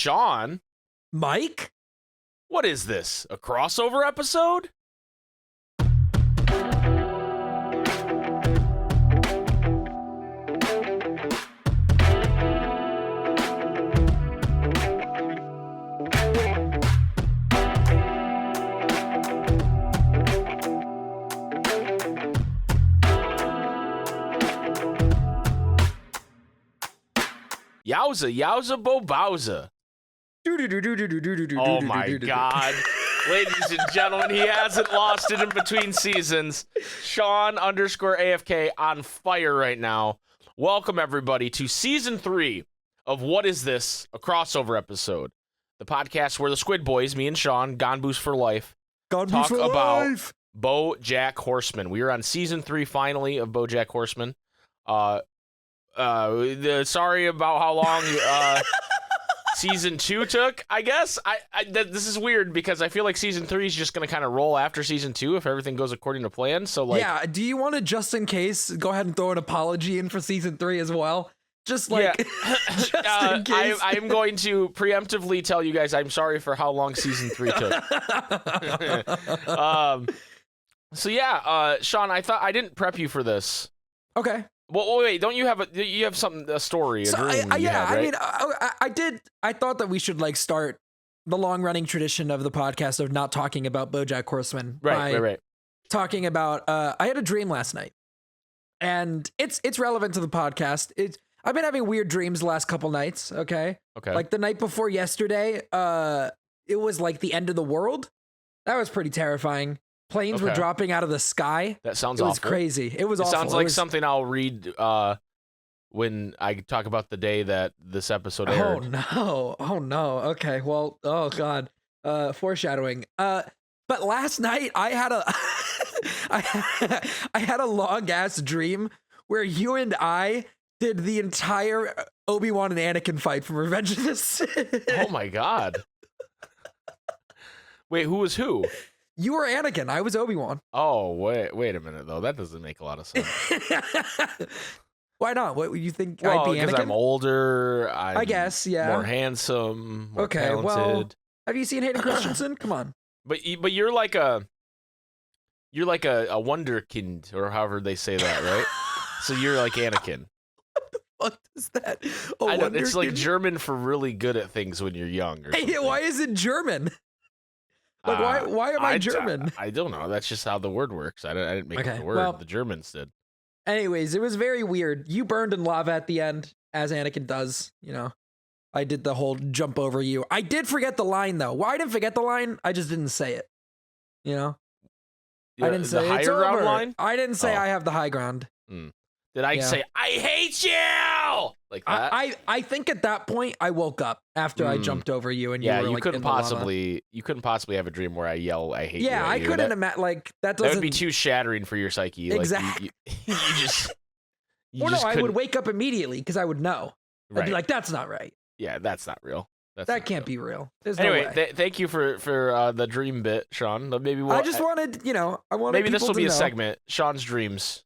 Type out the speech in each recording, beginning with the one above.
Sean. Mike? What is this? A crossover episode? Yowza Yowza Bo Bowza. Oh my God. Ladies and gentlemen, he hasn't lost it in between seasons. Sean _AFK on fire right now. Welcome everybody to season 3 of What Is This? A crossover episode. The podcast where the Squid Boys, me and Sean, Gone Boost for Life, talk about BOJACK Horseman. We are on season 3 finally of BOJACK Horseman. Sorry about how long season 2 took, I guess. This is weird because I feel like season 3 is just going to kind of roll after season 2 if everything goes according to plan. So, like, yeah, do you want to, just in case, go ahead and throw an apology in for season 3 as well? Just like, yeah. just in case. I'm going to preemptively tell you guys I'm sorry for how long season 3 took. So yeah, Sean, I didn't prep you for this. Okay. Well, wait, don't you have a story, a dream? I did. I thought that we should like start the long-running tradition of the podcast of not talking about BOJACK Horseman. Right. Talking about, I had a dream last night, and it's relevant to the podcast. I've been having weird dreams the last couple nights. Okay. Like the night before yesterday, it was like the end of the world. That was pretty terrifying. Planes were dropping out of the sky. That sounds awful. It was crazy. It was awful. Sounds like something I'll read when I talk about the day that this episode aired. Oh no. Okay. Well, oh God. Foreshadowing. But last night I had a I had a long ass dream where you and I did the entire Obi-Wan and Anakin fight from Revenge of the Sith. Oh my God. Wait, who was who? You were Anakin. I was Obi-Wan. Oh, wait a minute, though. That doesn't make a lot of sense. Why not? What you think? Well, I'd be Anakin? Because I'm older. I guess, yeah. More handsome. More talented. Well, have you seen Hayden Christensen? Come on. But you're like a wonderkind, or however they say that, right? So you're like Anakin. What is that? It's like German for really good at things when you're young. Hey, why is it German? Like, why am I German? I don't know. That's just how the word works. I didn't make up the word. Well, the Germans did. Anyways, it was very weird. You burned in lava at the end, as Anakin does. You know, I did the whole jump over you. I did forget the line, though. Why I didn't forget the line? I just didn't say it. You know? Yeah, I didn't say the higher ground line? I didn't say I have the high ground. Did I say, I hate you? Like that? I think at that point I woke up after I jumped over you and you were like, couldn't possibly have a dream where I yell I hate you. Yeah, I couldn't imagine, like, that would be too shattering for your psyche. Exactly. Like, I would wake up immediately because I would know. I'd be like, that's not right. Yeah, that's not real. That can't be real. There's anyway, no way. Thank you for the dream bit, Sean. Maybe I just wanted, I wanted maybe this will be a know. segment, Sean's dreams.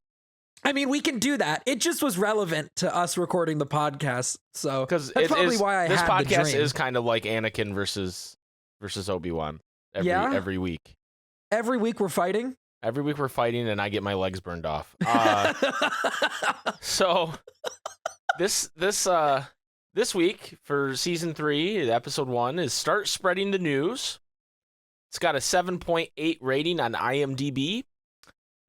I mean, we can do that. It just was relevant to us recording the podcast, so because that's probably why I this had the podcast dream. is kind of like Anakin versus Obi-Wan every week. Every week we're fighting. Every week we're fighting, and I get my legs burned off. So this week for season 3, episode 1 is Start Spreading the News. It's got a 7.8 rating on IMDb.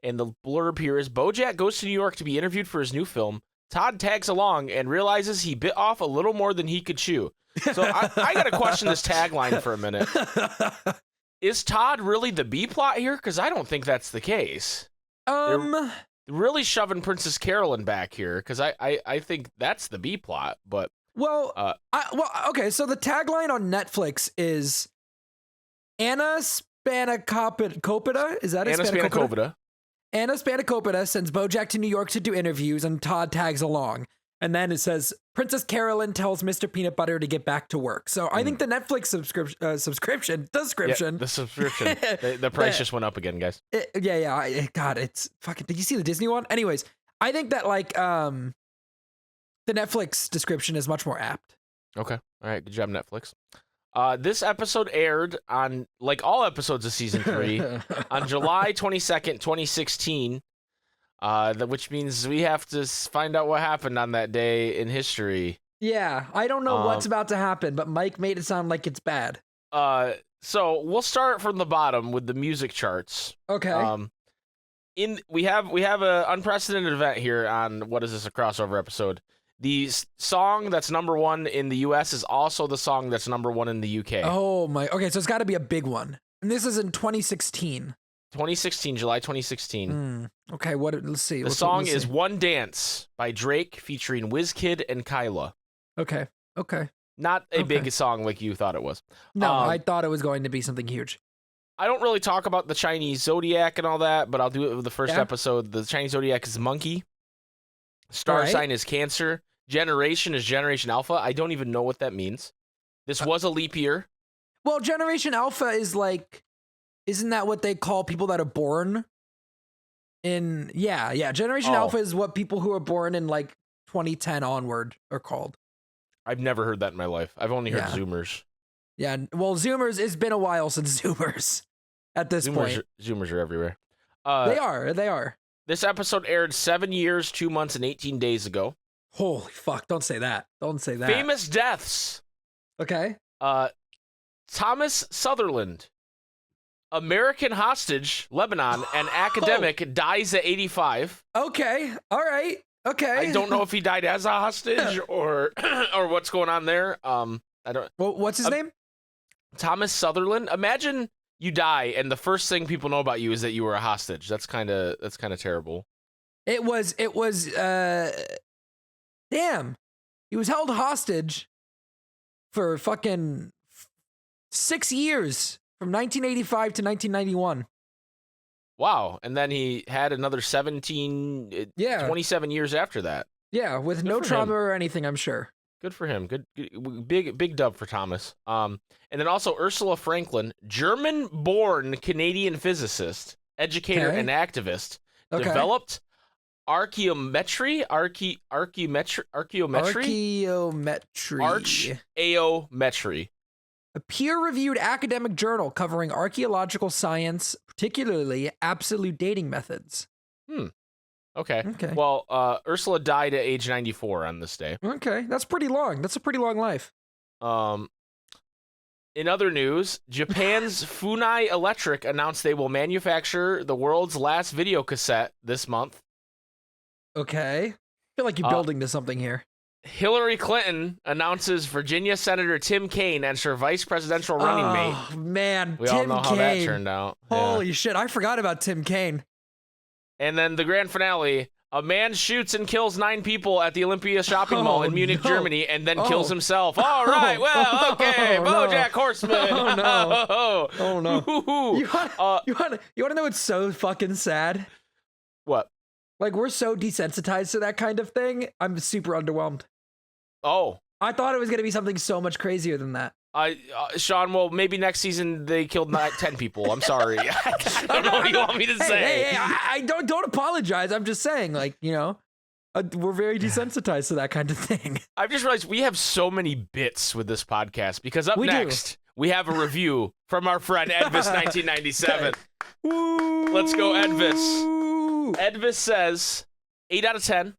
And the blurb here is, BOJACK goes to New York to be interviewed for his new film. Todd tags along and realizes he bit off a little more than he could chew. So I got to question this tagline for a minute. Is Todd really the B-plot here? Because I don't think that's the case. They're really shoving Princess Carolyn back here, because I think that's the B-plot. But okay, so the tagline on Netflix is Anna Spanakopita. Is that it? Anna Spanakopita. Anna Spanakopita sends BOJACK to New York to do interviews, and Todd tags along. And then it says, Princess Carolyn tells Mr. Peanut Butter to get back to work. So I think the Netflix subscription, the subscription. The price just went up again, guys. God, it's fucking, did you see the Disney one? Anyways, I think that like, the Netflix description is much more apt. Okay. All right, good job, Netflix. This episode aired on, like all episodes of season 3, on July 22nd, 2016, which means we have to find out what happened on that day in history. Yeah, I don't know what's about to happen, but Mike made it sound like it's bad. So we'll start from the bottom with the music charts. Okay. We have an unprecedented event here on what is this, a crossover episode. The song that's number 1 in the US is also the song that's number 1 in the UK. Oh my. Okay, so it's got to be a big one. And this is in 2016. 2016, July 2016. Okay, let's see. The song is One Dance by Drake featuring WizKid and Kyla. Okay. Not a big song like you thought it was. No, I thought it was going to be something huge. I don't really talk about the Chinese zodiac and all that, but I'll do it with the first episode. The Chinese zodiac is monkey. Star sign is Cancer. Generation is Generation Alpha. I don't even know what that means. This was a leap year. Well, Generation Alpha is like, isn't that what they call people that are born in? Yeah. Generation Alpha is what people who are born in like 2010 onward are called. I've never heard that in my life. I've only heard Zoomers. Yeah, well, Zoomers, it's been a while since Zoomers at this point. Zoomers are everywhere. They are. This episode aired 7 years, 2 months, and 18 days ago. Holy fuck, don't say that. Famous deaths. Okay. Thomas Sutherland, American hostage, Lebanon, and academic, dies at 85. Okay, all right, okay. I don't know if he died as a hostage or what's going on there. I don't. Well, what's his name? Thomas Sutherland. Imagine you die, and the first thing people know about you is that you were a hostage. That's kind of terrible. It was. Damn, he was held hostage for fucking 6 years, from 1985 to 1991. Wow, and then he had another 27 years after that. Yeah, with no trauma or anything, I'm sure. Good for him. Good big dub for Thomas. And then also Ursula Franklin, German-born Canadian physicist, educator, and activist, developed archaeometry. A peer-reviewed academic journal covering archaeological science, particularly absolute dating methods. Okay. Well, Ursula died at age 94 on this day. Okay, that's pretty long. That's a pretty long life. In other news, Japan's Funai Electric announced they will manufacture the world's last video cassette this month. Okay. I feel like you're building to something here. Hillary Clinton announces Virginia Senator Tim Kaine as her vice presidential running mate. Oh, man. We all know how that turned out. Holy shit. I forgot about Tim Kaine. And then the grand finale, a man shoots and kills 9 people at the Olympia shopping mall in Munich, Germany, and then kills himself. All right, well, okay, BoJack Horseman. Oh no. You want to know what's so fucking sad? What? Like, we're so desensitized to that kind of thing. I'm super underwhelmed. Oh. I thought it was going to be something so much crazier than that. Sean, well, maybe next season they killed 10 people. I'm sorry. I don't know what you want me to say. Hey, I don't apologize. I'm just saying, like, you know, we're very desensitized to that kind of thing. I've just realized we have so many bits with this podcast because up next, we have a review from our friend Edvis1997. Let's go, Edvis. Edvis says 8 out of 10.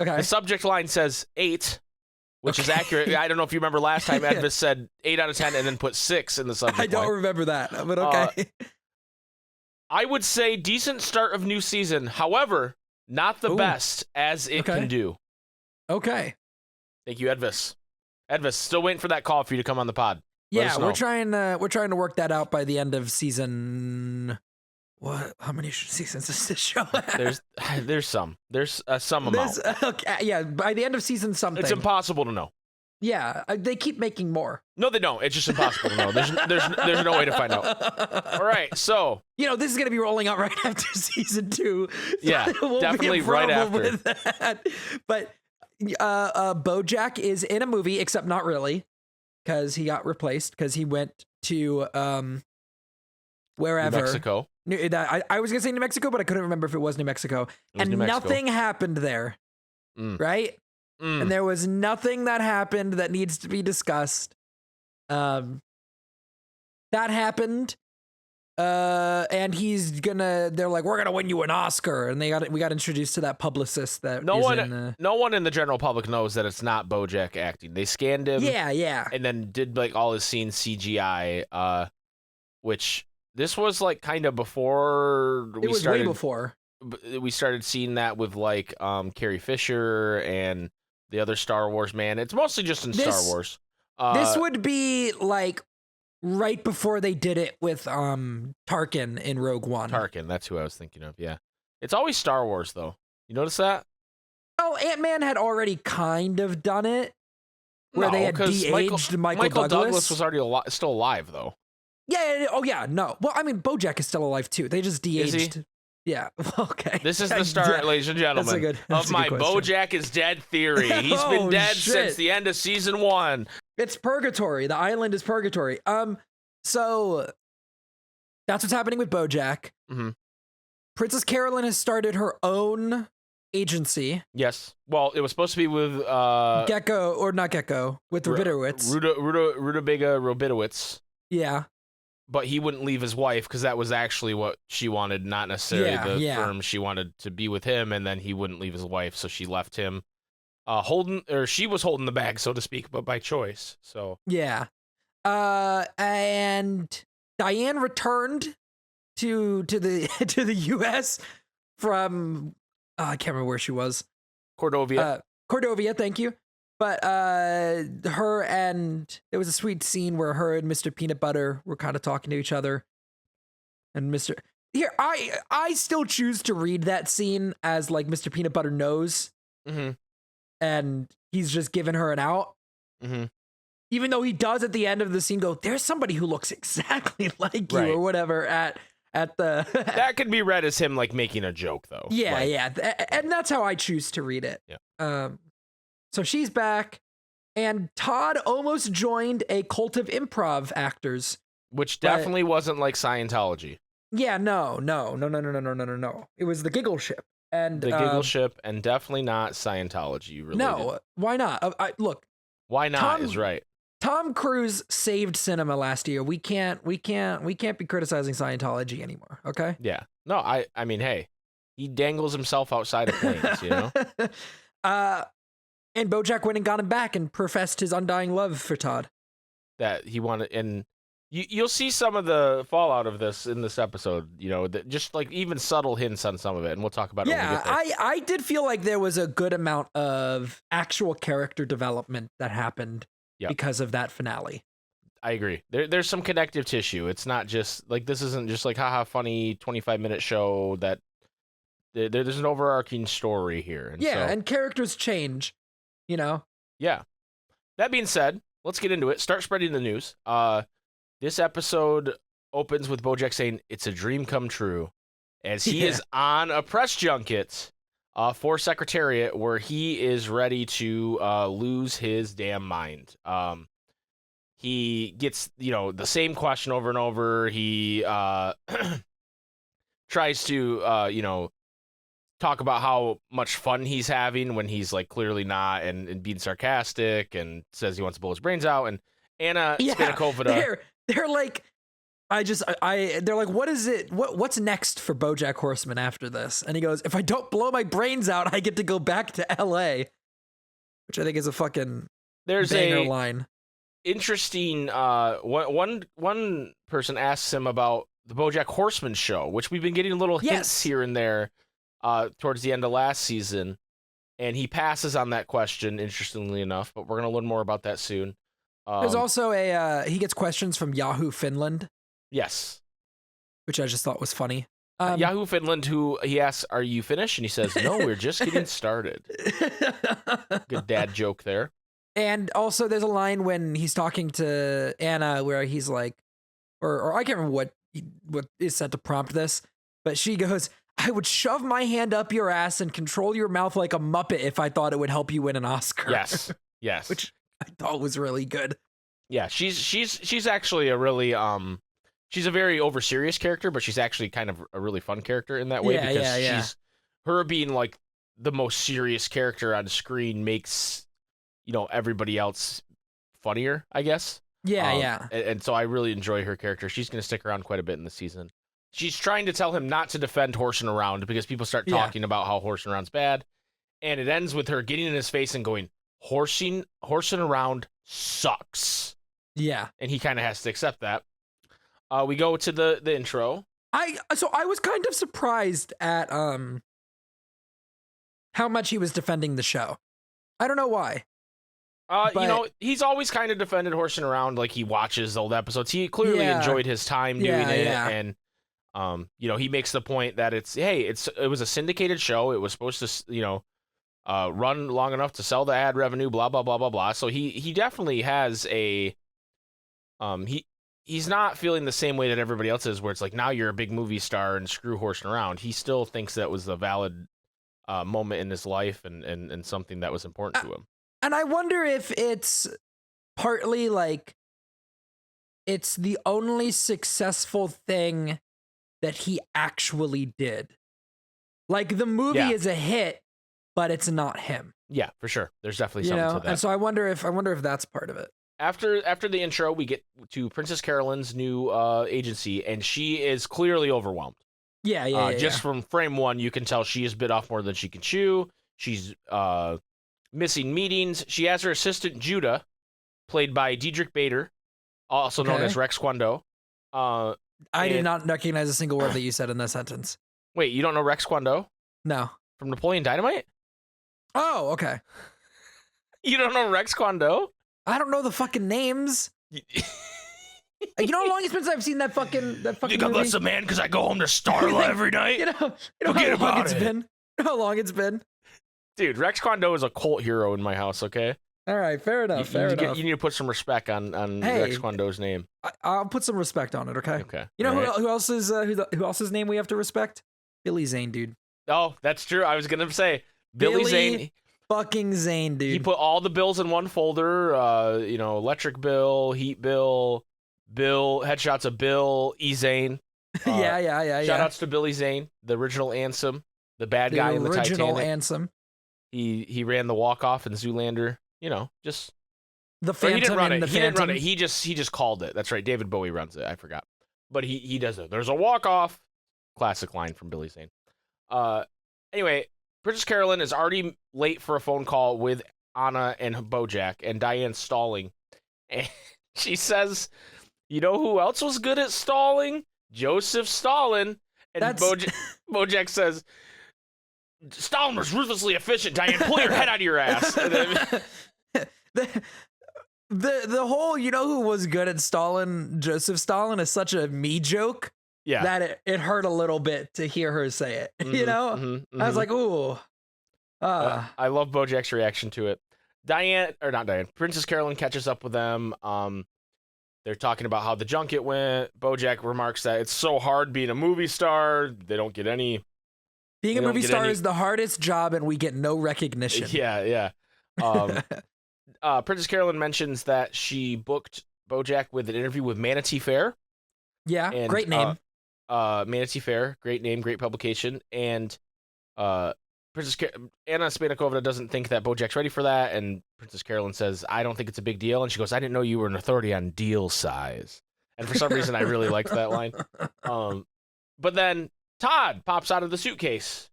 Okay. The subject line says 8, which is accurate. I don't know if you remember last time Edvis said 8 out of 10 and then put 6 in the subject line. I don't remember that, but okay. I would say decent start of new season. However, not the best as it can do. Okay. Thank you, Edvis. Edvis, still waiting for that call for you to come on the pod. Yeah, we're trying to work that out by the end of season. What? How many seasons does this show have? There's some. There's some amount. Okay, yeah, by the end of season something. It's impossible to know. Yeah, they keep making more. No, they don't. It's just impossible to know. There's no way to find out. All right, so this is gonna be rolling out right after season 2. So yeah, definitely right after. With that. But BoJack is in a movie, except not really, because he got replaced because he went to wherever. New Mexico. I was gonna say New Mexico, but I couldn't remember if it was New Mexico. And nothing happened there, right? and there was nothing that happened that needs to be discussed. That happened. And they're like, we're gonna win you an Oscar, and we got introduced to that publicist that no one in the general public knows that it's not BoJack acting. They scanned him, and then did like all his scenes CGI. Which this was like kind of before way before we started seeing that with like Carrie Fisher and the other Star Wars man. It's mostly just in Star Wars. This would be like right before they did it with Tarkin in Rogue One. Tarkin, that's who I was thinking of. Yeah, it's always Star Wars though. You notice that? Oh, Ant-Man had already kind of done it, where they had de-aged Michael Douglas was already still alive though. Yeah. Oh yeah. No. Well, I mean, BoJack is still alive too. They just de-aged. Is he? Yeah. Okay. This is the start, ladies and gentlemen, of my BoJack is dead theory. He's been dead since the end of season 1. It's purgatory. The island is purgatory. So that's what's happening with BoJack. Mm-hmm. Princess Carolyn has started her own agency. Yes. Well, it was supposed to be with with Rabinowitz. Rutabaga Rabinowitz. Yeah. But he wouldn't leave his wife because that was actually what she wanted, not necessarily the firm. She wanted to be with him, and then he wouldn't leave his wife, so she left him. She was holding the bag, so to speak, but by choice. So yeah. And Diane returned to the to the U.S. from I can't remember where she was. Cordovia. Cordovia, thank you. But her and there was a sweet scene where her and Mr. Peanut Butter were kind of talking to each other. And I still choose to read that scene as like Mr. Peanut Butter knows, and he's just giving her an out. Even though he does at the end of the scene go, "There's somebody who looks exactly like you," or whatever at the. That could be read as him like making a joke though. Yeah, and that's how I choose to read it. Yeah. So she's back, and Todd almost joined a cult of improv actors. Which definitely wasn't like Scientology. Yeah, no. It was the Giggle Ship. And the Giggle Ship, and definitely not Scientology related. No, why not? Look. Why not is right. Tom Cruise saved cinema last year. We can't be criticizing Scientology anymore, okay? Yeah. No, I mean, hey, he dangles himself outside of planes, you know? And BoJack went and got him back and professed his undying love for Todd. That he wanted, and you'll see some of the fallout of this in this episode, you know, that just like even subtle hints on some of it, and we'll talk about it when we get there. I did feel like there was a good amount of actual character development that happened because of that finale. I agree. There's some connective tissue. It's not just like, this isn't just like haha funny 25-minute show. That there's an overarching story here. And and characters change. You know? Yeah. That being said, let's get into it. Start spreading the news. This episode opens with BoJack saying, "It's a dream come true," as he is on a press junket for Secretariat, where he is ready to lose his damn mind. He gets, the same question over and over. He tries to, talk about how much fun he's having when he's like clearly not, and being sarcastic, and says he wants to blow his brains out. And Anna Spinakovita, they're like, they're like, what is it? What's next for BoJack Horseman after this? And he goes, "If I don't blow my brains out, I get to go back to LA," which I think is a fucking banger line. Interesting. One person asks him about the BoJack Horseman show, which we've been getting little hints here and there. Towards the end of last season, and he passes on that question, interestingly enough, but we're going to learn more about that soon. There's also he gets questions from Yahoo Finland. Yes. Which I just thought was funny. Yahoo Finland, who he asks, "Are you finished?" And he says, "No, we're just getting started." Good dad joke there. And also there's a line when he's talking to Anna where he's like, or I can't remember what is set to prompt this, but she goes, "I would shove my hand up your ass and control your mouth like a Muppet if I thought it would help you win an Oscar." Yes. Which I thought was really good. Yeah, she's actually a really she's a very over serious character, but she's actually kind of a really fun character in that way, because she's her being like the most serious character on screen makes, everybody else funnier, I guess. Yeah. And so I really enjoy her character. She's going to stick around quite a bit in the season. She's trying to tell him not to defend horsing around because people start talking about how horsing around's bad. And it ends with her getting in his face and going, horsing around sucks. Yeah. And he kind of has to accept that. We go to the intro. I was kind of surprised at how much he was defending the show. I don't know why. He's always kind of defended horsing around, like he watches old episodes. He clearly enjoyed his time doing it, and he makes the point that it was a syndicated show. It was supposed to, run long enough to sell the ad revenue, blah blah blah blah blah. So he definitely has a he's not feeling the same way that everybody else is, where it's like, now you're a big movie star and screw horsing around. He still thinks that was a valid moment in his life and something that was important to him. And I wonder if it's partly like it's the only successful thing that he actually did. Like the movie is a hit, but it's not him. Yeah, for sure. There's definitely something to that. And so I wonder if that's part of it. After the intro, we get to Princess Carolyn's new agency, and she is clearly overwhelmed. Just from frame one, you can tell she has bit off more than she can chew. She's missing meetings. She has her assistant Judah, played by Diedrich Bader, also known as Rex Kwon Do. I did not recognize a single word that you said in that sentence. Wait, you don't know Rex Kwon Do? No. From Napoleon Dynamite? Oh, okay. You don't know Rex Kwon Do? I don't know the fucking names. You know how long it's been since I've seen that fucking You got less of man because I go home to Starla every night? you know Forget how long about it's it. been? You know how long it's been? Dude, Rex Kwon Do is a cult hero in my house, okay? All right, fair enough, You need to put some respect on Rex Kwon Do's name. I'll put some respect on it, okay? Okay. You know who else's name we have to respect? Billy Zane, dude. Oh, that's true. I was going to say, Billy Zane. Fucking Zane, dude. He put all the bills in one folder, electric bill, heat bill, headshots of Bill, Zane. Yeah. Shout outs to Billy Zane, the original Ansem, the bad guy in the Titanic. The original Ansem. He ran the walk-off in Zoolander, just... The Phantom. He didn't run it. The He Phantom. didn't run it. He just called it. That's right. David Bowie runs it. I forgot. But he does it. There's a walk-off. Classic line from Billy Zane. Anyway, Princess Carolyn is already late for a phone call with Anna and BOJACK, and Diane's stalling. And she says, you know who else was good at stalling? Joseph Stalin. And BOJACK says, Stalin was ruthlessly efficient, Diane. Pull your head out of your ass. The whole, you know who was good at Stalin, Joseph Stalin, is such a me joke. Yeah. That it hurt a little bit to hear her say it. I was like, ooh. I love BOJACK's reaction to it. Princess Carolyn catches up with them. They're talking about how the junket went. BOJACK remarks that it's so hard being a movie star. They don't get any. Being a movie star is the hardest job, and we get no recognition. Yeah. Princess Carolyn mentions that she booked BOJACK with an interview with Manatee Fair. Yeah, and, great name. Manatee Fair, great name, great publication. And Anna Spanikova doesn't think that BOJACK's ready for that, and Princess Carolyn says, I don't think it's a big deal. And she goes, I didn't know you were an authority on deal size. And for some reason, I really liked that line. But then Todd pops out of the suitcase.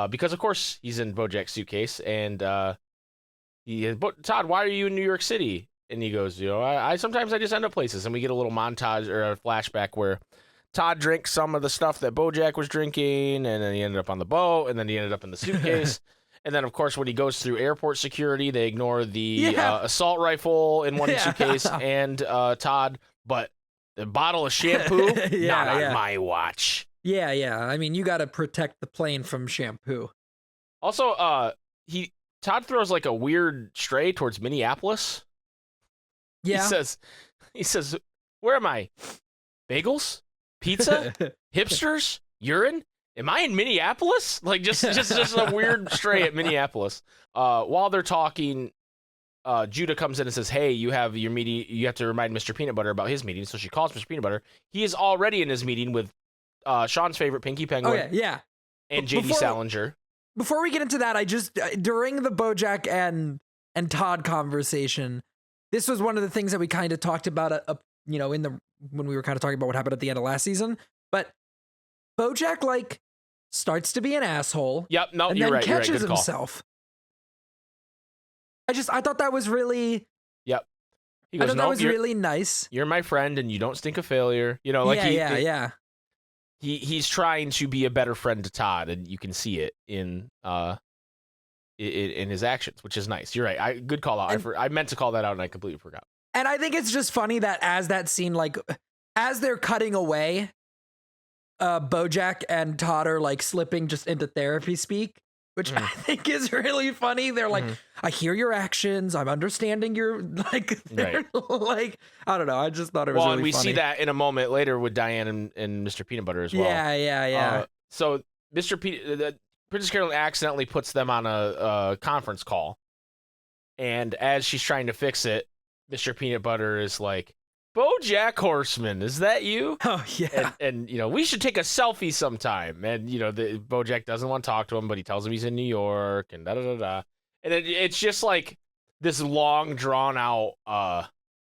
Because, of course, he's in BOJACK's suitcase. And Todd, why are you in New York City? And he goes, I sometimes I just end up places. And we get a little montage or a flashback where Todd drinks some of the stuff that BOJACK was drinking, and then he ended up on the boat, and then he ended up in the suitcase. And then, of course, when he goes through airport security, they ignore the assault rifle in one suitcase and Todd, but the bottle of shampoo, not on my watch. Yeah. I mean, you got to protect the plane from shampoo. Also, Todd throws like a weird stray towards Minneapolis. Yeah. He says, where am I? Bagels? Pizza? Hipsters? Urine? Am I in Minneapolis? Like just a weird stray at Minneapolis. While they're talking, Judah comes in and says, hey, you have your meeting. You have to remind Mr. Peanut Butter about his meeting. So she calls Mr. Peanut Butter. He is already in his meeting with Sean's favorite Pinky Penguin. Okay, yeah. And J.D. Salinger. before we get into that, I just during the BoJack and Todd conversation, this was one of the things that we kind of talked about, when we were kind of talking about what happened at the end of last season. But BoJack like starts to be an asshole. Yep. No, and you're then right. Catches You're right. Good call. himself. I thought that was really. Yep. He goes, I thought that was really nice. You're my friend, and you don't stink of failure. You know, like yeah. He's trying to be a better friend to Todd, and you can see it in his actions, which is nice. You're right. Good call out. I meant to call that out, and I completely forgot. And I think it's just funny that as that scene, like, as they're cutting away, BoJack and Todd are like slipping just into therapy speak, which I think is really funny. They're like, I hear your actions. I'm understanding your like, right. Like, I don't know. I just thought it was really and we funny. see that in a moment later with Diane and Mr. Peanut Butter as well. Yeah. So Princess Carolyn accidentally puts them on a conference call. And as she's trying to fix it, Mr. Peanut Butter is like, BoJack Horseman, is that you? Oh, yeah. And we should take a selfie sometime. And, the BoJack doesn't want to talk to him, but he tells him he's in New York and da-da-da-da. And it's just like this long, drawn-out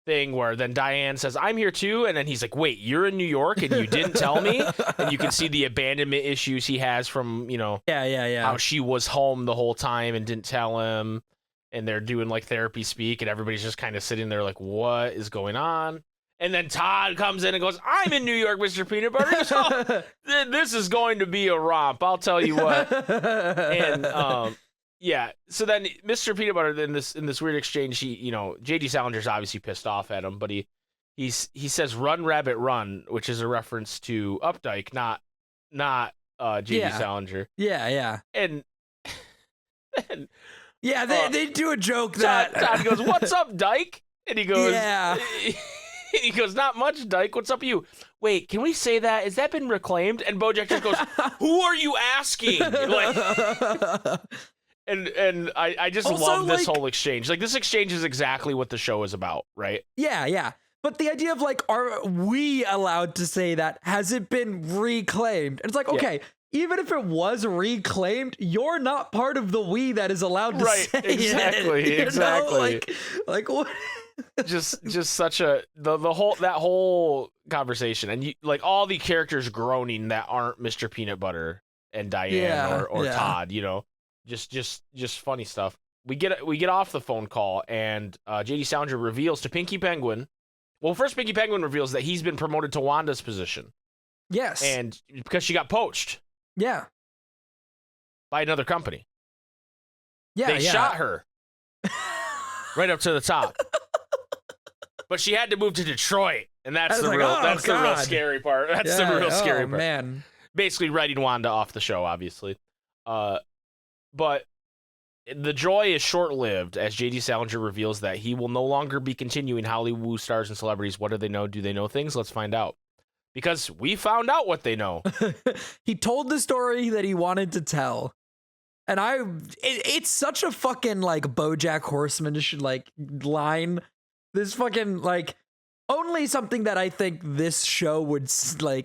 thing where then Diane says, I'm here too. And then he's like, wait, you're in New York and you didn't tell me? And you can see the abandonment issues he has from, how she was home the whole time and didn't tell him. And they're doing like therapy speak, and everybody's just kind of sitting there like, what is going on? And then Todd comes in and goes, I'm in New York, Mr. Peanut Butter. So, this is going to be a romp, I'll tell you what. And so then Mr. Peanut Butter in this weird exchange, JD Salinger's obviously pissed off at him, but he says run rabbit run, which is a reference to Updike, not JD Salinger. Yeah. And yeah, they do a joke that Todd goes, what's up, Dyke? And he goes, yeah. He goes, not much, Dyke. What's up, you? Wait, can we say that? Has that been reclaimed? And BoJack just goes, who are you asking? Like, and I just also love this whole exchange. Like, this exchange is exactly what the show is about, right? Yeah. But the idea of like, are we allowed to say that? Has it been reclaimed? And it's like, okay. Even if it was reclaimed, you're not part of the we that is allowed to say it. Exactly. Like what? just such a that whole conversation, and like all the characters groaning that aren't Mr. Peanut Butter and Diane or Todd, just funny stuff. We get off the phone call, and JD Salinger reveals to Pinky Penguin. Well, first Pinky Penguin reveals that he's been promoted to Wanda's position. Yes, and because she got poached. Yeah. By another company. Yeah, they shot her right up to the top. But she had to move to Detroit, and that's the real scary part. That's the real scary part. Man. Basically writing Wanda off the show, obviously. But the joy is short-lived as JD Salinger reveals that he will no longer be continuing Hollywood stars and celebrities. What do they know? Do they know things? Let's find out. Because we found out what they know. He told the story that he wanted to tell. And it's such a fucking like BoJack Horseman-ish like line. This fucking like only something that I think this show would say,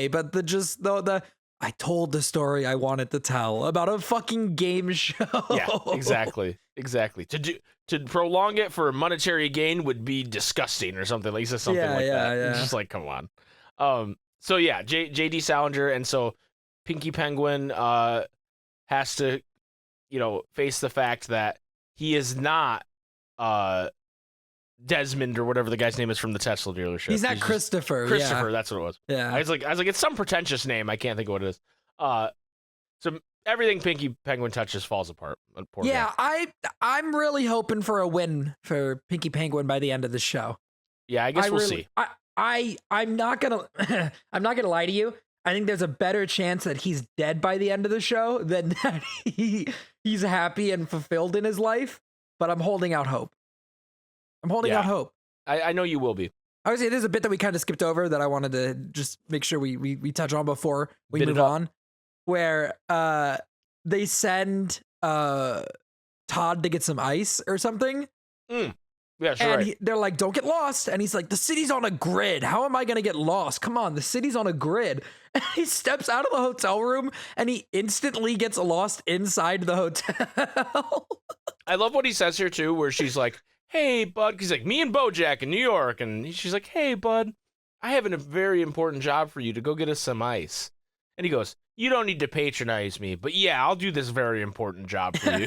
but the I told the story I wanted to tell about a fucking game show. Yeah, exactly. To prolong it for monetary gain would be disgusting or something. Like he says something like that. Yeah. It's just like, come on. So yeah, JD Salinger, and so Pinky Penguin has to, face the fact that he is not Desmond or whatever the guy's name is from the Tesla dealership. He's not Christopher. Christopher, that's what it was. Yeah. I was like, it's some pretentious name. I can't think of what it is. So everything Pinky Penguin touches falls apart. Poor guy. I'm really hoping for a win for Pinky Penguin by the end of the show. Yeah, I guess we'll see. I'm not gonna I'm not gonna lie to you. I think there's a better chance that he's dead by the end of the show than that he's happy and fulfilled in his life. But I'm holding out hope. Out hope. I know you will be. I would say there's a bit that we kind of skipped over that I wanted to just make sure we touch on before we move on, where they send Todd to get some ice or something. Yeah, sure. And they're like, don't get lost. And he's like, the city's on a grid. How am I going to get lost? Come on, the city's on a grid. And he steps out of the hotel room and he instantly gets lost inside the hotel. I love what he says here, too, where she's like, hey, bud. He's like, me and BOJACK in New York. And she's like, hey, bud, I have a very important job for you to go get us some ice. And he goes, you don't need to patronize me, but yeah, I'll do this very important job for you.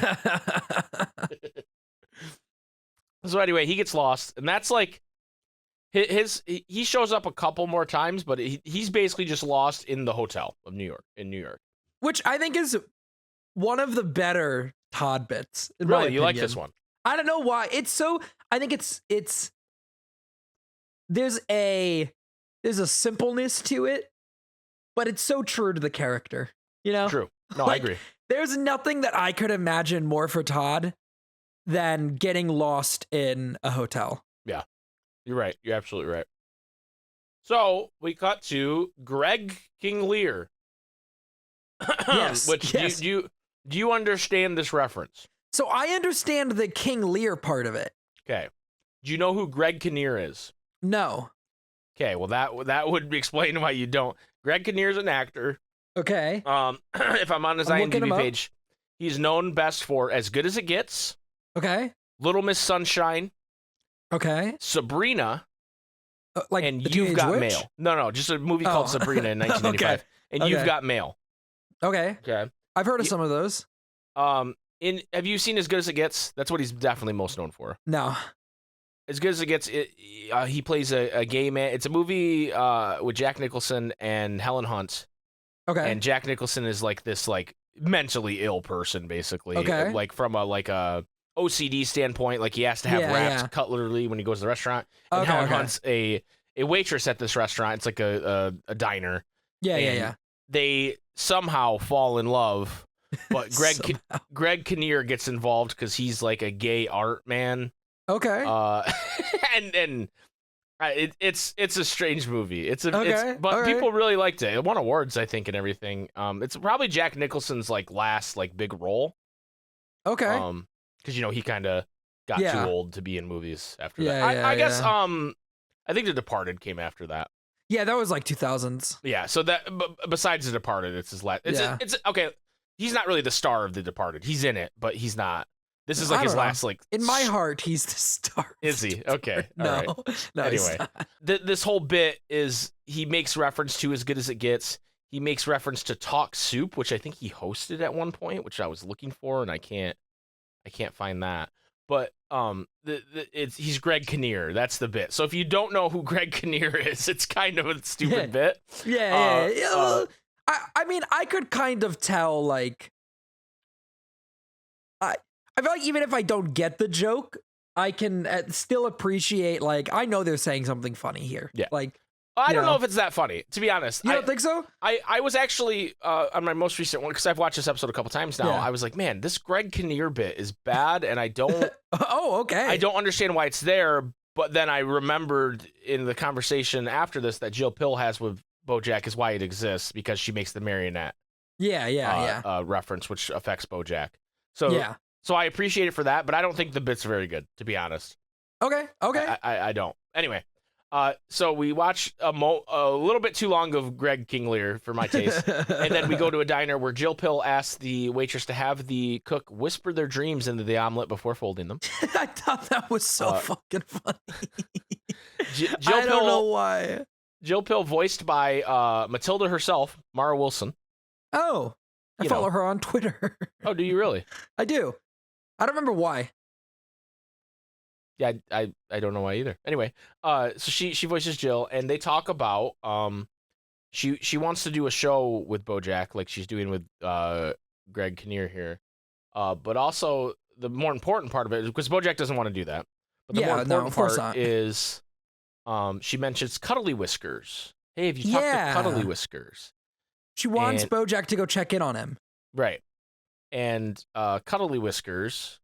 So anyway, he gets lost, and that's like he shows up a couple more times, but he's basically just lost in the hotel of New York. Which I think is one of the better Todd bits. Really, you like this one? I don't know why. I think it's there's a simpleness to it, but it's so true to the character, you know? True. No, I agree. There's nothing that I could imagine more for Todd than getting lost in a hotel. Yeah, you're right. You're absolutely right. So we cut to Greg King Lear. Yes. Which do you understand this reference? So I understand the King Lear part of it. Okay. Do you know who Greg Kinnear is? No. Okay, well that would explain why you don't. Greg Kinnear is an actor. Okay. If I'm on his IMDb page, he's known best for As Good as It Gets. Okay. Little Miss Sunshine. Okay. Sabrina. And You've Got Witch? Mail. No, just a movie called Sabrina in 1995. Okay. And You've Got Mail. Okay. Okay. I've heard of some of those. Have you seen As Good as It Gets? That's what he's definitely most known for. No. As Good as It Gets, he plays a gay man. It's a movie with Jack Nicholson and Helen Hunt. Okay. And Jack Nicholson is like this mentally ill person, basically. Okay. Like from a OCD standpoint, like he has to have wrapped cutlery when he goes to the restaurant. And Helen Hunt's a waitress at this restaurant. It's like a diner. Yeah. They somehow fall in love, but Greg Kinnear gets involved because he's like a gay art man. Okay. And it's a strange movie. But people really liked it. It won awards, I think, and everything. It's probably Jack Nicholson's like last like big role. Okay. Because he kind of got too old to be in movies after that. I guess I think The Departed came after that. Yeah, that was like 2000s. Yeah. So that besides The Departed, it's his last. It's okay. He's not really the star of The Departed. He's in it, but he's not. This is like his last like. In my heart, he's the star. Is he? Okay. No. All right. No. Anyway, this whole bit is he makes reference to As Good as It Gets. He makes reference to Talk Soup, which I think he hosted at one point, which I was looking for, and I can't find that. But he's Greg Kinnear. That's the bit. So if you don't know who Greg Kinnear is, it's kind of a stupid bit. Yeah. I mean, I could kind of tell, like, I feel like even if I don't get the joke, I can still appreciate, like, I know they're saying something funny here. Yeah. Like, I don't know if it's that funny, to be honest. You don't think so? I was actually, on my most recent one, because I've watched this episode a couple times now, I was like, man, this Greg Kinnear bit is bad, and I don't... okay. I don't understand why it's there, but then I remembered in the conversation after this that Jill Pill has with BoJack is why it exists, because she makes the marionette reference, which affects BoJack. So I appreciate it for that, but I don't think the bit's very good, to be honest. Okay. I don't. Anyway, so we watch a little bit too long of Greg King Lear for my taste, and then we go to a diner where Jill Pill asks the waitress to have the cook whisper their dreams into the omelet before folding them. I thought that was so fucking funny. I don't know why. Jill Pill, voiced by Matilda herself, Mara Wilson. Oh, I follow her on Twitter. Oh, do you really? I do. I don't remember why. Yeah, I don't know why either. Anyway, so she voices Jill, and they talk about she wants to do a show with BoJack like she's doing with Greg Kinnear here, but also the more important part of it, because BoJack doesn't want to do that, but the more important part is she mentions Cuddly Whiskers. Hey, have you talked to Cuddly Whiskers? She wants BoJack to go check in on him. Right. And Cuddly Whiskers,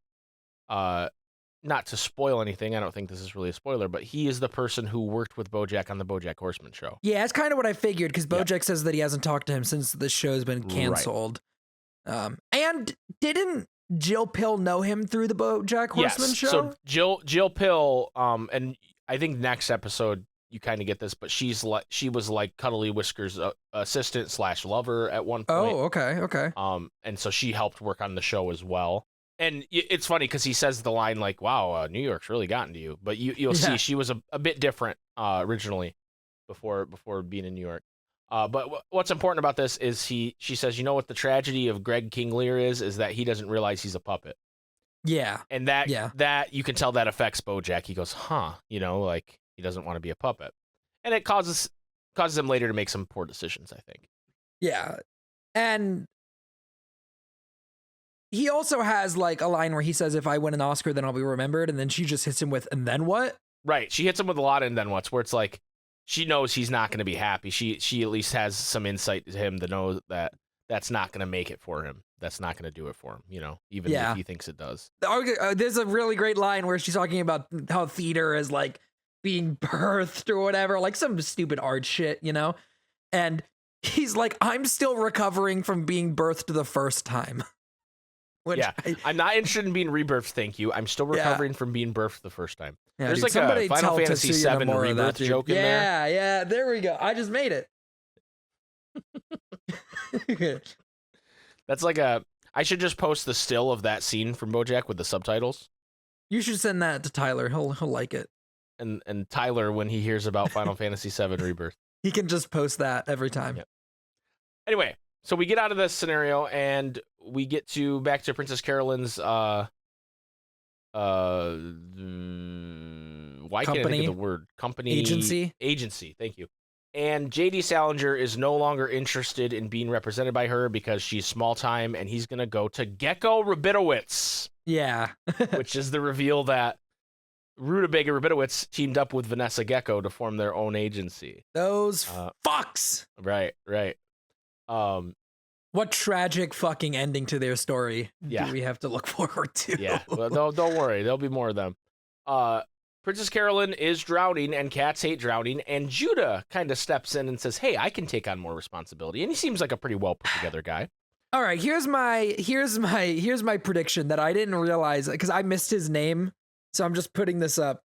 not to spoil anything, I don't think this is really a spoiler, but he is the person who worked with BoJack on the BoJack Horseman show. Yeah, that's kind of what I figured, because BoJack says that he hasn't talked to him since the show's been canceled. And didn't Jill Pill know him through the BoJack Horseman show? So Jill Pill, and I think next episode you kind of get this, but she was like Cuddly Whisker's assistant / lover at one point. Oh, okay. And so she helped work on the show as well. And it's funny because he says the line like, "Wow, New York's really gotten to you." But you'll see she was a bit different originally before being in New York. But what's important about this is she says, you know what the tragedy of Greg King Lear is that he doesn't realize he's a puppet. Yeah. And that you can tell that affects BoJack. He goes, like he doesn't want to be a puppet. And it causes him later to make some poor decisions, I think. Yeah. And he also has like a line where he says, if I win an Oscar, then I'll be remembered. And then she just hits him with, and then what? Right. She hits him with a lot of and then what's, where it's like, she knows he's not going to be happy. She at least has some insight to him to know that that's not going to make it for him. That's not going to do it for him, even if he thinks it does. There's a really great line where she's talking about how theater is like being birthed or whatever, like some stupid art shit, And he's like, I'm still recovering from being birthed the first time. I'm not interested in being rebirthed, thank you. I'm still recovering from being birthed the first time. Yeah, There's like a Final Fantasy VII rebirth joke in there. Yeah, there we go. I just made it. That's like I should just post the still of that scene from BoJack with the subtitles. You should send that to Tyler. He'll like it. And Tyler, when he hears about Final Fantasy VII rebirth, he can just post that every time. Yep. Anyway, so we get out of this scenario and we get back to Princess Carolyn's why can't I think of the word? Company. Agency, thank you. And J.D. Salinger is no longer interested in being represented by her because she's small time, and he's going to go to Gecko Rabinowitz. Yeah. Which is the reveal that Rutabaga Rabinowitz teamed up with Vanessa Gecko to form their own agency. Those fucks! Right. What tragic fucking ending to their story do we have to look forward to? Yeah, well, don't worry. There'll be more of them. Princess Carolyn is drowning, and cats hate drowning, and Judah kind of steps in and says, hey, I can take on more responsibility. And he seems like a pretty well put together guy. All right, here's my prediction that I didn't realize, because I missed his name, so I'm just putting this up.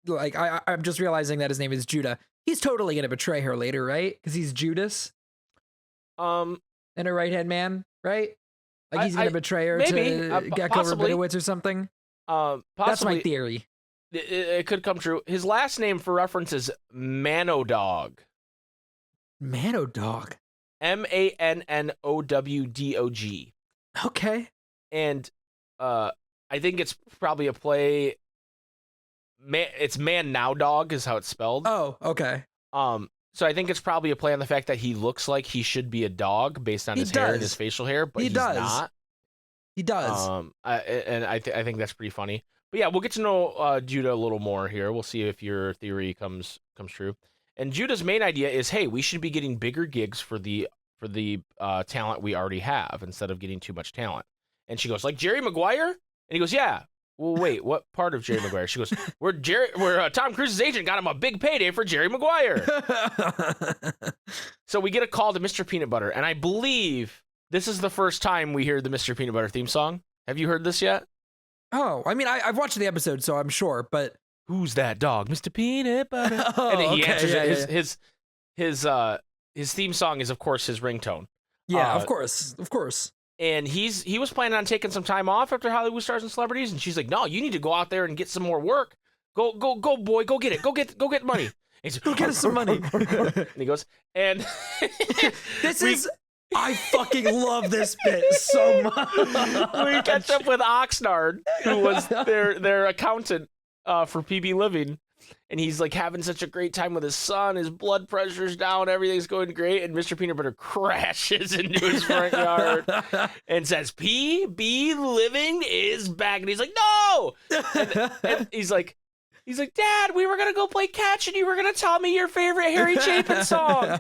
Like, I'm just realizing that his name is Judah. He's totally going to betray her later, right? Because he's Judas. And her right-hand man, right? Like he's going to betray her to Gecko Rabinowitz or something? Possibly. That's my theory. It could come true. His last name for reference is Manodog. Manodog? MANNOWDOG. Okay. And I think it's probably a play. It's Man Now Dog is how it's spelled. Oh, okay. So I think it's probably a play on the fact that he looks like he should be a dog based on his hair and his facial hair, but he's not. He does. I think that's pretty funny. But yeah, we'll get to know Judah a little more here. We'll see if your theory comes true. And Judah's main idea is, hey, we should be getting bigger gigs for the talent we already have instead of getting too much talent. And she goes, like Jerry Maguire? And he goes, yeah. Well, wait, what part of Jerry Maguire? She goes, where Tom Cruise's agent got him a big payday for Jerry Maguire. So we get a call to Mr. Peanut Butter, and I believe this is the first time we hear the Mr. Peanut Butter theme song. Have you heard this yet? Oh, I mean, I've watched the episode, so I'm sure, but... Who's that dog? Mr. Peanut Butter. And he answers it. His theme song is, of course, his ringtone. Yeah, of course. And he was planning on taking some time off after Hollywood Stars and Celebrities, and she's like, no, you need to go out there and get some more work. Go, boy, go get it. Go get money. And he's go get us some money. And he goes, and... I fucking love this bit so much. We catch up with Oxnard, who was their accountant for PB Living, and he's like having such a great time with his son. His blood pressure's down, everything's going great, and Mr. Peanut Butter crashes into his front yard and says, PB Living is back. And he's like, no! And he's like, Dad, we were going to go play catch, and you were going to tell me your favorite Harry Chapin song.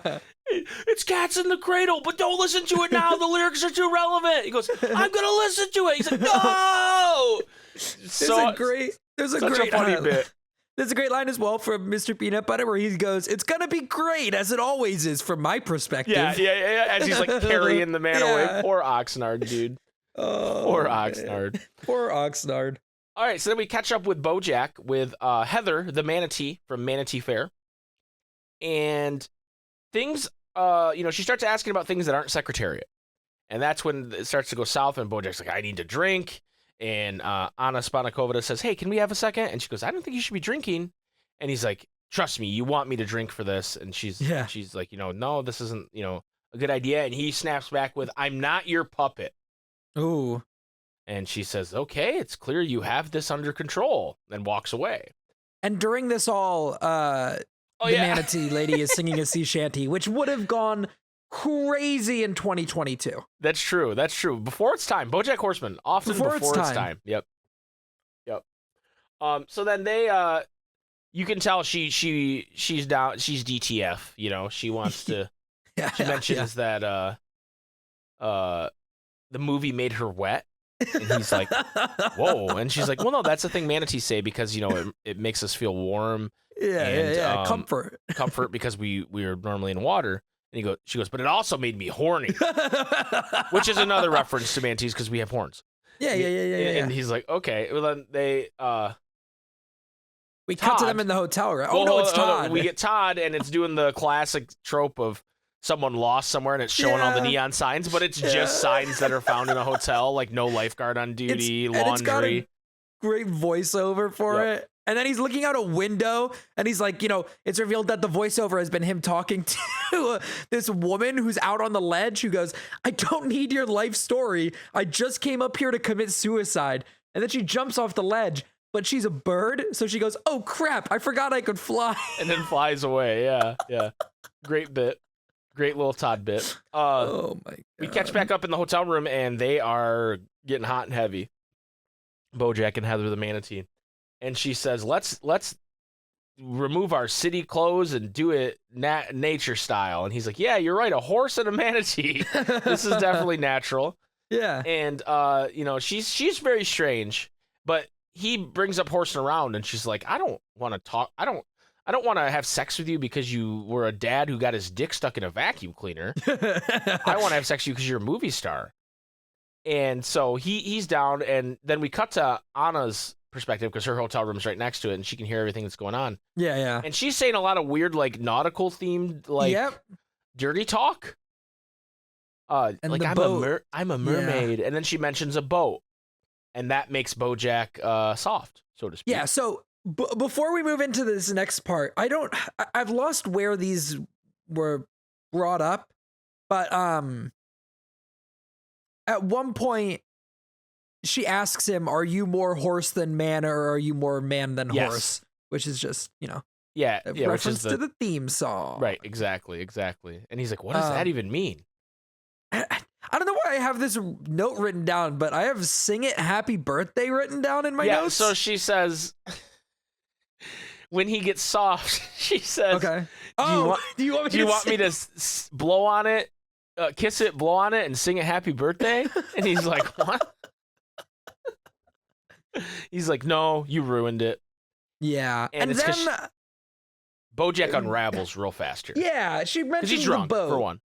It's Cats in the Cradle, but don't listen to it now. The lyrics are too relevant. He goes, I'm going to listen to it. He's like, no! There's a great funny bit. There's a great line as well from Mr. Peanut Butter where he goes, it's going to be great, as it always is from my perspective. Yeah. As he's like carrying the man away. Poor Oxnard, dude. Oh, poor Oxnard. Poor Oxnard. All right, so then we catch up with BoJack with Heather, the manatee from Manatee Fair, and things. She starts asking about things that aren't Secretariat, and that's when it starts to go south. And BoJack's like, "I need to drink," and Anna Spanakovita says, "Hey, can we have a second?" And she goes, "I don't think you should be drinking," and he's like, "Trust me, you want me to drink for this," and she's like, "No, this isn't a good idea," and he snaps back with, "I'm not your puppet." Ooh. And she says, "Okay, it's clear you have this under control," and walks away. And during this all, the manatee lady is singing a sea shanty, which would have gone crazy in 2022. That's true. Before its time. BoJack Horseman, often before its time. Yep. So then they, you can tell she's down. She's DTF. She wants to. She mentions that the movie made her wet. And he's like, "Whoa!" And she's like, "Well, no, that's the thing manatees say because it makes us feel warm, comfort because we are normally in water." And she goes, "But it also made me horny," which is another reference to manatees because we have horns. Yeah. And he's like, "Okay." Well, then they we cut to them in the hotel, right? Oh, no, it's Todd. We get Todd, and it's doing the classic trope of someone lost somewhere and it's showing all the neon signs, but it's just signs that are found in a hotel, like no lifeguard on duty, laundry. And it's got a great voiceover for it. And then he's looking out a window and he's like, it's revealed that the voiceover has been him talking to this woman who's out on the ledge who goes, "I don't need your life story. I just came up here to commit suicide." And then she jumps off the ledge, but she's a bird. So she goes, "Oh crap, I forgot I could fly." And then flies away. Yeah. Great bit. Great little Todd bit. Oh my God. We catch back up in the hotel room and they are getting hot and heavy. BoJack and Heather the manatee. And she says, let's remove our city clothes and do it nature style. And he's like, "Yeah, you're right. A horse and a manatee. This is definitely natural." Yeah. And she's very strange, but he brings up horsing around and she's like, "I don't want to talk. I don't want to have sex with you because you were a dad who got his dick stuck in a vacuum cleaner. I want to have sex with you because you're a movie star." And so he's down, and then we cut to Anna's perspective because her hotel room's right next to it, and she can hear everything that's going on. Yeah. And she's saying a lot of weird, like, nautical themed, dirty talk. And like, I'm a mermaid. And then she mentions a boat, and that makes BoJack soft, so to speak. Yeah, so before we move into this next part, I've lost where these were brought up, but at one point she asks him, "Are you more horse than man, or are you more man than horse?" Which is just, a reference to the theme song. Right, exactly. And he's like, "What does that even mean?" I don't know why I have this note written down, but I have "Sing It Happy Birthday" written down in my notes. So she says, when he gets soft, she says, "Okay, do you want me to blow on it, kiss it, blow on it, and sing it happy birthday?" And he's like, "What?" He's like, "No, you ruined it." Yeah, and it's then BoJack unravels real fast here. Yeah, she mentioned he's drunk, the boat for one.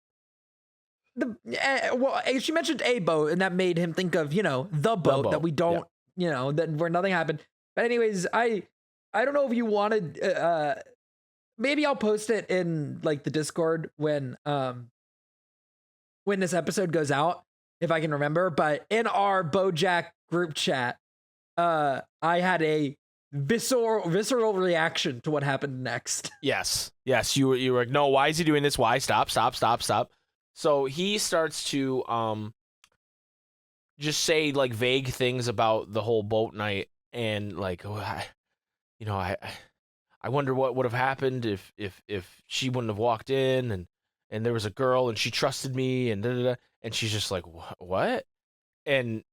She mentioned a boat, and that made him think of the boat that we don't that where nothing happened. But anyways, I don't know if you wanted. Maybe I'll post it in like the Discord when this episode goes out, if I can remember. But in our BoJack group chat, I had a visceral reaction to what happened next. Yes, you were like, "No, why is he doing this? Why? Stop." So he starts to just say like vague things about the whole boat night, and like, I wonder what would have happened if she wouldn't have walked in, and there was a girl and she trusted me, and and she's just like, "What?" And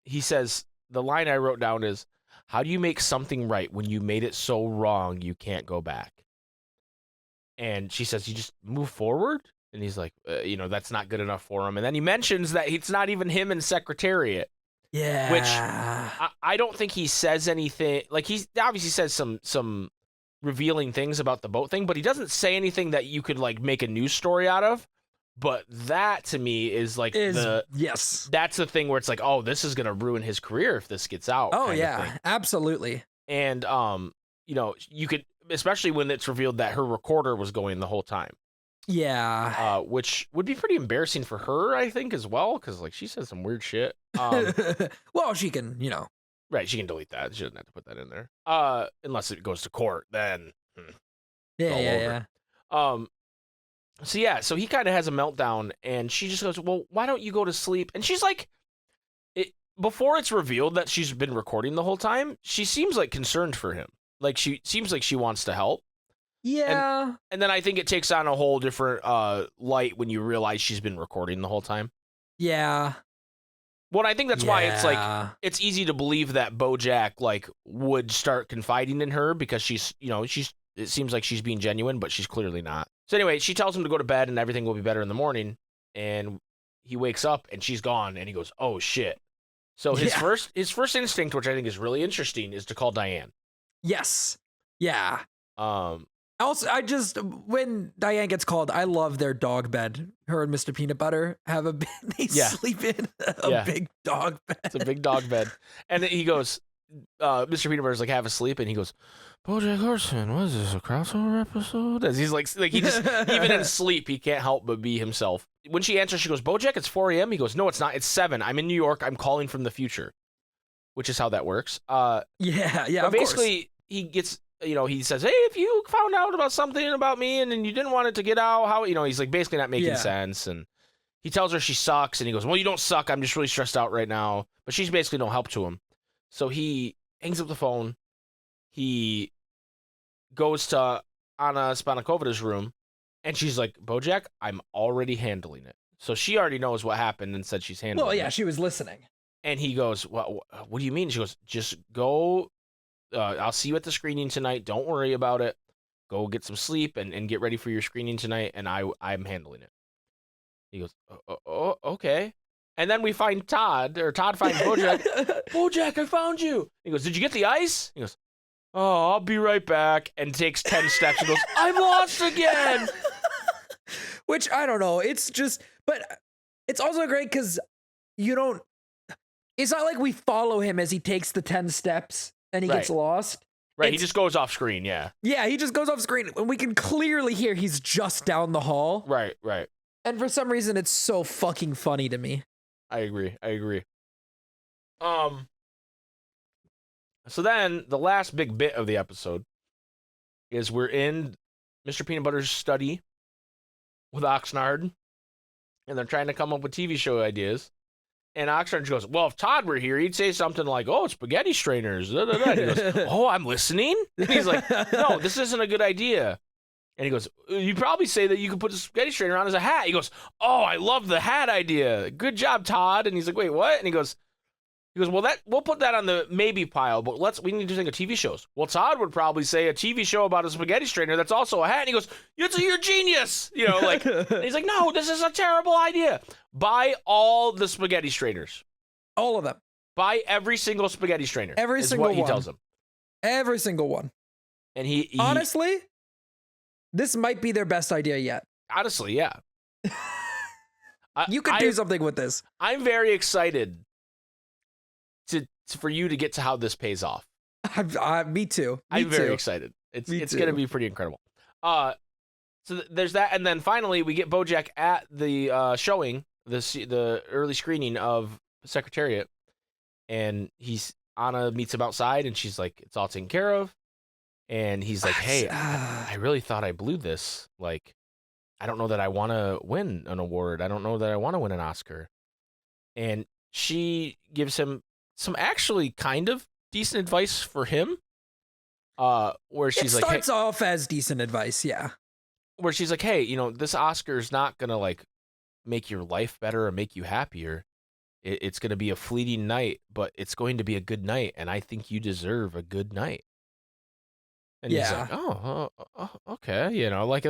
he says, the line I wrote down is, "How do you make something right when you made it so wrong you can't go back?" And she says, "You just move forward." And he's like, "That's not good enough for him." And then he mentions that it's not even him in Secretariat. Yeah. Which I don't think he says anything. Like, he obviously says some revealing things about the boat thing, but he doesn't say anything that you could like make a news story out of. But that to me is like that's the thing where it's like, oh, this is gonna ruin his career if this gets out. Oh yeah, absolutely. And you know, you could, especially when it's revealed that her recorder was going the whole time. Yeah. Which would be pretty embarrassing for her, I think, as well, because like she said some weird shit. Well, she can, you know. Right, she can delete that. She doesn't have to put that in there. Unless it goes to court, then. Yeah. So yeah, so he kind of has a meltdown, and she just goes, "Well, why don't you go to sleep?" And she's like, before it's revealed that she's been recording the whole time, she seems like concerned for him. Like she seems like she wants to help. Yeah. And then I think it takes on a whole different light when you realize she's been recording the whole time. Yeah. Well, I think that's why it's like it's easy to believe that BoJack like would start confiding in her because she's, you know, it seems like she's being genuine, but she's clearly not. So anyway, she tells him to go to bed and everything will be better in the morning. And he wakes up and she's gone and he goes, "Oh shit." So his first instinct, which I think is really interesting, is to call Diane. Yes. Yeah. Also, when Diane gets called, I love their dog bed. Her and Mr. Peanut Butter have a bed. They sleep in a big dog bed. It's a big dog bed. And then he goes, Mr. Peanut Butter's like half asleep, and he goes, "BoJack Horseman, what is this, a crossover episode?" As he's like he just, even in sleep, he can't help but be himself. When she answers, she goes, "BoJack, it's 4 a.m." He goes, "No, it's not. It's 7. I'm in New York. I'm calling from the future," which is how that works. But basically, he gets, you know, he says, "Hey, if you found out about something about me and then you didn't want it to get out, how," you know, he's like basically not making sense. And he tells her she sucks, and he goes, "Well, you don't suck. I'm just really stressed out right now." But she's basically no help to him. So he hangs up the phone. He goes to Anna Spanakovida's room, and she's like, "BoJack, I'm already handling it." So she already knows what happened and said she's handling it. Well, yeah, she was listening. And he goes, "Well, what do you mean?" She goes, "Just go. I'll see you at the screening tonight. Don't worry about it. Go get some sleep and get ready for your screening tonight, and I'm handling it." He goes, "Okay." And then we find Todd finds BoJack. "BoJack, I found you." He goes, "Did you get the ice?" He goes, "Oh, I'll be right back," and takes 10 steps and goes, "I'm lost again." Which, I don't know. It's just, but it's also great because it's not like we follow him as he takes the 10 steps and he gets lost. Right, he just goes off screen, yeah. Yeah, he just goes off screen, and we can clearly hear he's just down the hall. Right. And for some reason, it's so fucking funny to me. I agree. So then, the last big bit of the episode is we're in Mr. Peanut Butter's study with Oxnard, and they're trying to come up with TV show ideas. And Oxnard goes, "Well, if Todd were here, he'd say something like, 'Oh, spaghetti strainers.'" And he goes, "Oh, I'm listening." And he's like, "No, this isn't a good idea." And he goes, "You probably say that you could put a spaghetti strainer on as a hat." He goes, "Oh, I love the hat idea. Good job, Todd." And he's like, "Wait, what?" And he goes, "Well, we'll put that on the maybe pile, but we need to think of TV shows." Well, Todd would probably say a TV show about a spaghetti strainer that's also a hat. And he goes, "You're genius." You know, like, and he's like, "No, this is a terrible idea. Buy all the spaghetti strainers. All of them. Buy every single spaghetti strainer." Every single one. He tells him. Every single one. And he honestly, this might be their best idea yet. Honestly, yeah. You could do something with this. I'm very excited for you to get to how this pays off. Me too. I'm very excited. It's going to be pretty incredible. So there's that, and then finally we get BoJack at the showing, the early screening of Secretariat, and Anna meets him outside, and she's like, "It's all taken care of." And he's like, "Hey, I really thought I blew this. Like, I don't know that I want to win an award. I don't know that I want to win an Oscar." And she gives him some actually kind of decent advice for him. Where she's like, starts off as decent advice, yeah. Where she's like, "Hey, you know, this Oscar's not gonna like make your life better or make you happier. It's gonna be a fleeting night, but it's going to be a good night, and I think you deserve a good night." And he's like, oh, okay, you know, like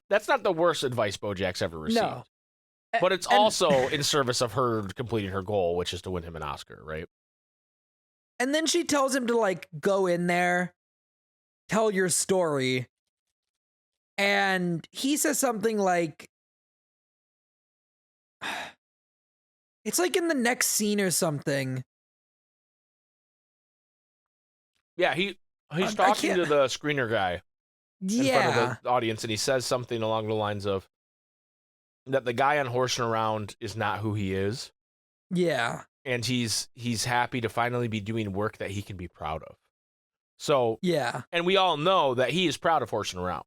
that's not the worst advice BoJack's ever received. No. But it's also in service of her completing her goal, which is to win him an Oscar, right? And then she tells him to like go in there, tell your story. And he says something like, It's like in the next scene or something. Yeah, he's talking to the screener guy in front of the audience, and he says something along the lines of that the guy on Horsing Around is not who he is. Yeah. And he's happy to finally be doing work that he can be proud of. So, yeah. And we all know that he is proud of Horsing Around.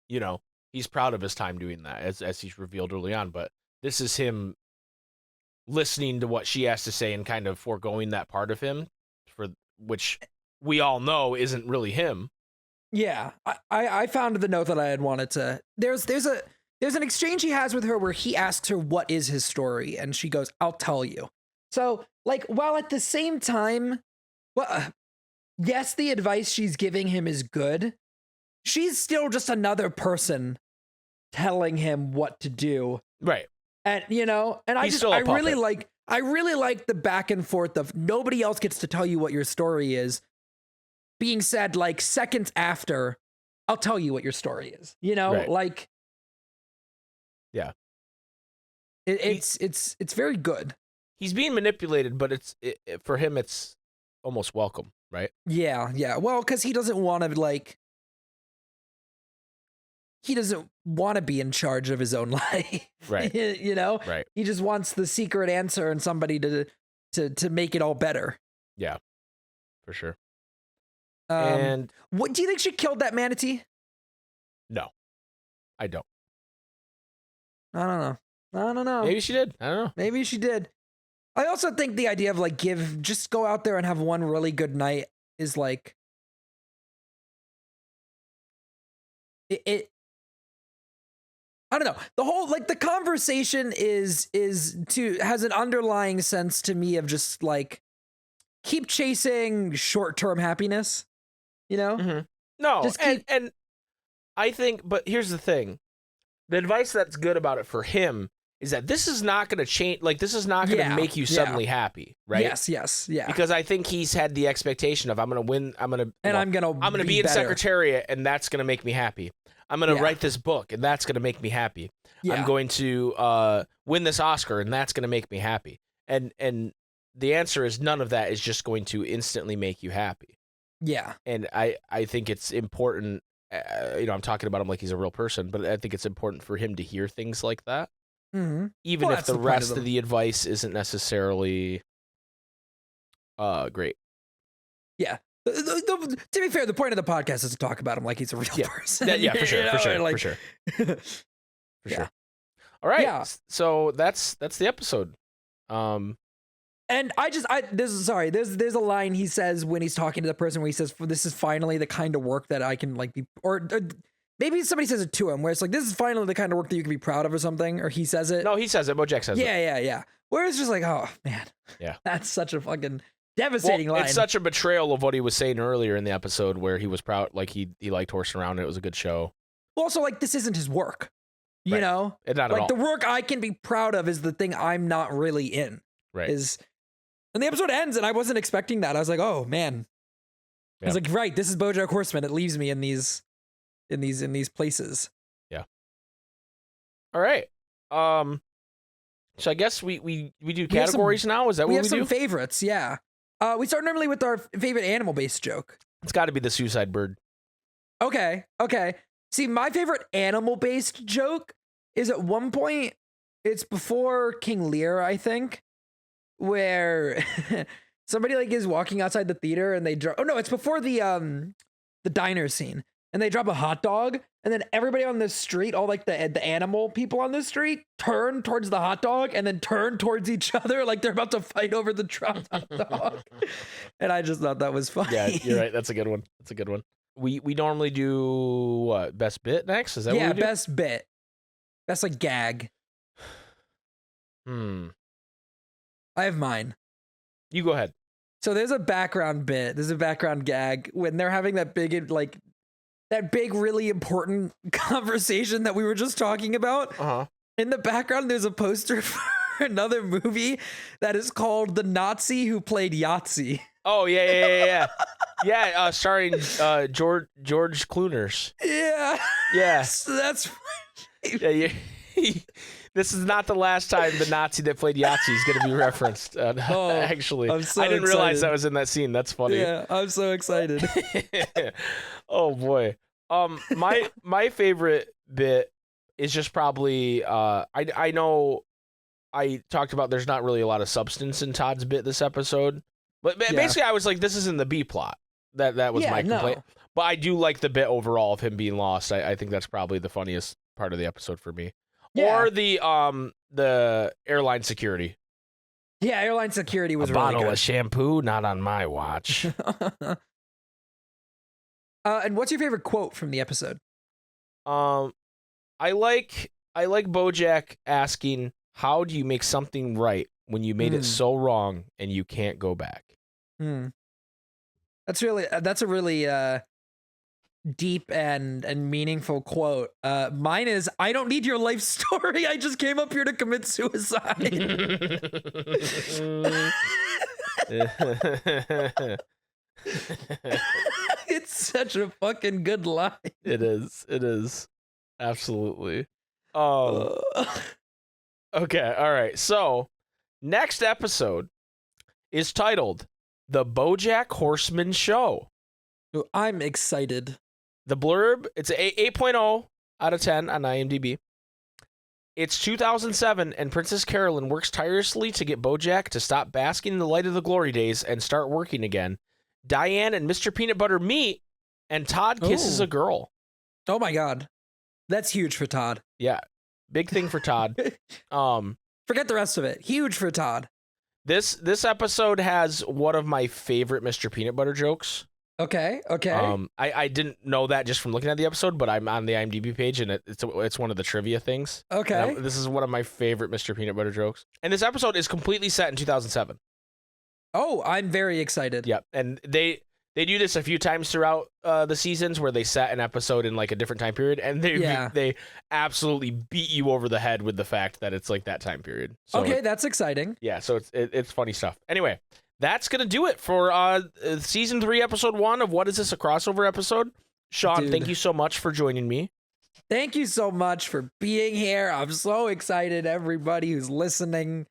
You know, he's proud of his time doing that, as he's revealed early on. But this is him listening to what she has to say and kind of foregoing that part of him, for which we all know isn't really him. Yeah, I found the note that I had wanted to. There's an exchange he has with her where he asks her what is his story, and she goes, "I'll tell you." So, like, while at the same time, well, yes, the advice she's giving him is good, she's still just another person telling him what to do. Right. And, you know, and I really like the back and forth of nobody else gets to tell you what your story is being said like seconds after, I'll tell you what your story is, you know, right. like, yeah, it's very good. He's being manipulated, but for him, it's almost welcome. Right. Yeah. Yeah. Well, cause he doesn't want to be in charge of his own life. Right. You know, right. He just wants the secret answer and somebody to make it all better. Yeah, for sure. And what do you think she killed that manatee? No, I don't. I don't know. Maybe she did. I don't know. Maybe she did. I also think the idea of just go out there and have one really good night is like it I don't know. The whole the conversation has an underlying sense to me of just like keep chasing short-term happiness, you know? Mm-hmm. No, just and I think, but here's the thing. The advice that's good about it for him is that this is not going to change, this is not going to make you suddenly happy, right? Yes, yeah. Because I think he's had the expectation of I'm going to win, I'm going to be in Secretariat, and that's going to make me happy. I'm going to write this book, and that's going to make me happy. Yeah. I'm going to win this Oscar, and that's going to make me happy. And the answer is none of that is just going to instantly make you happy. Yeah. And I think it's important, I'm talking about him like he's a real person, but I think it's important for him to hear things like that. Mm-hmm. Even if the rest of the advice isn't necessarily great. Yeah. To be fair, the point of the podcast is to talk about him like he's a real person. Yeah, for sure, for sure. For sure. All right. Yeah. So that's the episode. And there's a line he says when he's talking to the person where he says, "This is finally the kind of work that I can be," or maybe somebody says it to him where it's like, "This is finally the kind of work that you can be proud of," or something, or he says it. No, he says it. BoJack says it. Yeah. Where it's just like, oh man, yeah, that's such a fucking devastating line. It's such a betrayal of what he was saying earlier in the episode where he was proud, like he liked Horsing Around and it was a good show. Also, this isn't his work, you know? Not at all. The work I can be proud of is the thing I'm not really in. Right. And the episode ends and I wasn't expecting that. I was like, oh man. I was like, right, this is BoJack Horseman. It leaves me in these places. Yeah. All right. So I guess we do categories now. Is that what we do? We have some favorites, yeah. We start normally with our favorite animal-based joke. It's got to be the suicide bird. Okay. See, my favorite animal-based joke is at one point, it's before King Lear, I think, where somebody is walking outside the theater and they drop. Oh no, it's before the diner scene, and they drop a hot dog, and then everybody on the street, all the animal people on the street, turn towards the hot dog and then turn towards each other like they're about to fight over the dropped hot dog. And I just thought that was funny. Yeah, you're right. That's a good one. We normally do what, best bit next? Is that what we do? Yeah, best bit. Best gag. I have mine. You go ahead. So there's a background bit. There's a background gag when they're having that big really important conversation that we were just talking about. Uh-huh. In the background, there's a poster for another movie that is called The Nazi Who Played Yahtzee. Oh, yeah. Yeah, starring George Clooners. Yeah. Yeah. So that's yeah, This is not the last time the Nazi that played Yahtzee is going to be referenced. Actually, I'm so I didn't realize excited. that was in that scene. That's funny. Yeah, I'm so excited. Oh boy. My favorite bit is just probably I know I talked about there's not really a lot of substance in Todd's bit this episode, but basically I was like, this isn't the B plot. That was my complaint. No. But I do like the bit overall of him being lost. I think that's probably the funniest part of the episode for me. Yeah. Or the airline security. Yeah, airline security was a really bottle good. of shampoo, not on my watch. And what's your favorite quote from the episode? I like BoJack asking, "How do you make something right when you made it so wrong and you can't go back?" That's a really deep and meaningful quote. Mine is, "I don't need your life story. I just came up here to commit suicide." It's such a fucking good line. It is. Absolutely. Okay, all right. So, next episode is titled The BoJack Horseman Show. I'm excited. The blurb, it's an 8.0 out of 10 on IMDb. It's 2007, and Princess Carolyn works tirelessly to get BoJack to stop basking in the light of the glory days and start working again. Diane and Mr. Peanut Butter meet, and Todd kisses a girl. Oh my god. That's huge for Todd. Yeah, big thing for Todd. Forget the rest of it. Huge for Todd. This episode has one of my favorite Mr. Peanut Butter jokes. Okay. I didn't know that just from looking at the episode, but I'm on the IMDb page, and it's one of the trivia things. Okay. This is one of my favorite Mr. Peanut Butter jokes. And this episode is completely set in 2007. Oh, I'm very excited. Yep, and they do this a few times throughout the seasons where they set an episode in like a different time period, and they absolutely beat you over the head with the fact that it's like that time period. So okay, that's exciting. Yeah, so it's funny stuff. Anyway, that's gonna do it for season 3, episode 1 of What Is This, a Crossover episode. Sean, thank you so much for joining me. Thank you so much for being here. I'm so excited, everybody who's listening.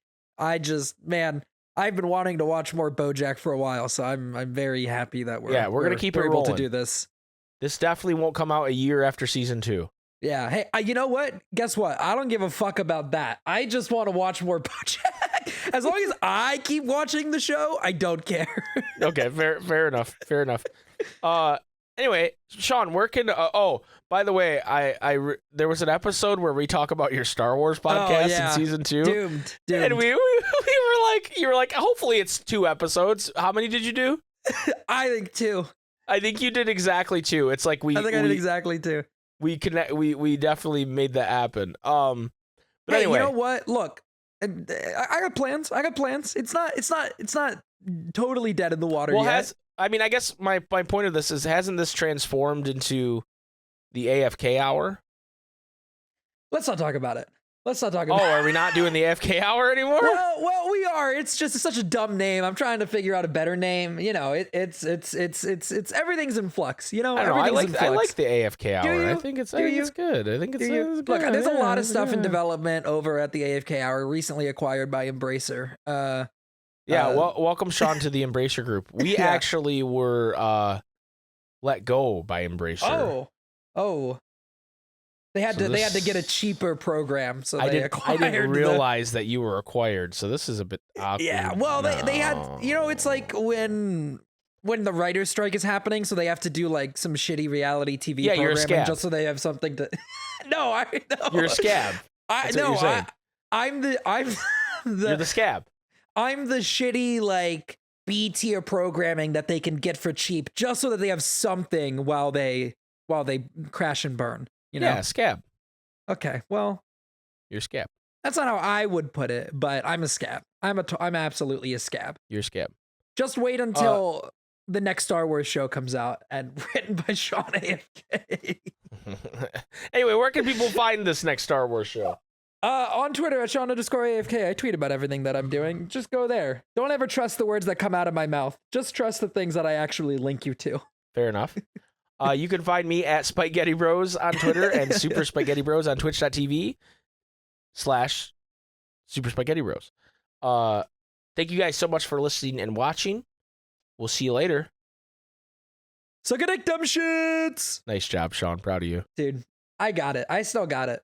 I've been wanting to watch more BoJack for a while, so I'm very happy that we're gonna keep it able rolling to do this. This definitely won't come out a year after season 2. Yeah. Hey, you know what? Guess what? I don't give a fuck about that. I just want to watch more BoJack. As long as I keep watching the show, I don't care. Okay, fair enough. Fair enough. Anyway, Sean, where can by the way, there was an episode where we talk about your Star Wars podcast in season 2. Doomed. And we were like, you were like, hopefully it's 2 episodes. How many did you do? I think 2. I think you did exactly 2. It's like I did exactly 2. We definitely made that happen. But hey, anyway, you know what? Look, I got plans. It's not totally dead in the water yet. I guess my point of this is, hasn't this transformed into the AFK hour? Let's not talk about it. Are we not doing the AFK hour anymore? Well, we are. It's such a dumb name. I'm trying to figure out a better name. You know, it's everything's in flux. You know, I like the AFK hour. I think it's good. I think it's good. Look, there's a lot of stuff in development over at the AFK hour, recently acquired by Embracer. Welcome Sean to the Embracer group. We actually were let go by Embracer. Oh. They had to get a cheaper program, so I didn't realize that you were acquired. So this is a bit awkward. Yeah, well, they had, it's like when the writer's strike is happening, so they have to do like some shitty reality TV programming just so they have something to. No, you're a scab. I'm you're the scab. I'm the shitty like B tier programming that they can get for cheap, just so that they have something while they crash and burn. You know? Yeah, scab. Okay, well, you're a scab. That's not how I would put it, but I'm a scab. I'm absolutely a scab. You're a scab. Just wait until the next Star Wars show comes out and written by Sean AFK. Anyway, where can people find this next Star Wars show? On Twitter at Sean_AFK. I tweet about everything that I'm doing. Just go there. Don't ever trust the words that come out of my mouth. Just trust the things that I actually link you to. Fair enough. You can find me at SpikeGhetti Bros on Twitter and Super Spaghetti Bros on Twitch.tv. Super Spaghetti Bros. Thank you guys so much for listening and watching. We'll see you later. Suck a dick, dumb shits. Nice job, Sean. Proud of you. Dude, I got it. I still got it.